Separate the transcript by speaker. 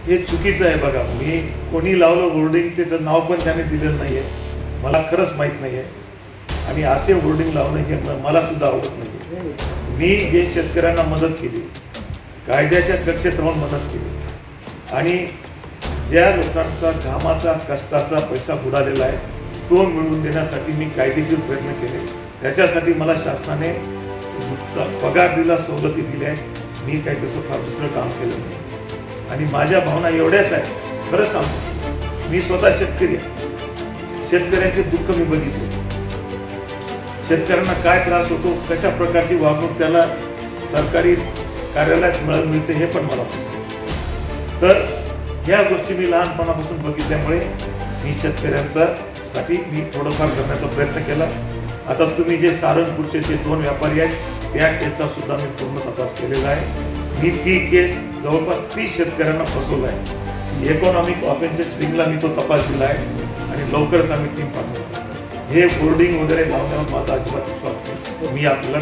Speaker 1: हे चुकीचं आहे बघा. मी कोणी लावलं होर्डिंग त्याचं नाव पण त्याने दिलेलं नाही आहे, मला खरंच माहीत नाही आहे. आणि असे होर्डिंग लावणं हे मला सुद्धा आवडत नाही. मी जे शेतकऱ्यांना मदत केली, कायद्याच्या कक्षेत राहून मदत केली आणि ज्या लोकांचा घामाचा कष्टाचा पैसा बुडालेला आहे तो मिळवून देण्यासाठी मी कायदेशीर प्रयत्न केले. त्याच्यासाठी मला शासनाने पगार दिला, सवलती दिल्या आहेत. मी काही तसं फार दुसरं काम केलं नाही. आणि माझ्या भावना एवढ्याच आहे, खरं सांगतो, मी स्वतः शेतकरी आहे. शेतकऱ्यांचे दुःख मी बघितले. शेतकऱ्यांना काय त्रास होतो, कशा प्रकारची वागणूक त्याला सरकारी कार्यालयात मिळते हे पण मला माहिती. तर ह्या गोष्टी मी लहानपणापासून बघितल्यामुळे मी शेतकऱ्यांसाठी मी थोडंफार करण्याचा प्रयत्न केला. आता तुम्ही जे सारंगपूरचे जे 2 व्यापारी आहेत त्या केसचा सुद्धा मी पूर्ण तपास केलेला आहे. मी ती केस जवळपास 30 शेतकऱ्यांना फसवलं आहे. इकॉनॉमिक ऑफेन्सेस विंगला मी तो तपास दिला आहे आणि लवकरच आम्ही टीम पाठवणार. हे बोर्डिंग वगैरे लावण्यावर माझा अजिबात विश्वास नाही. मी आपल्याला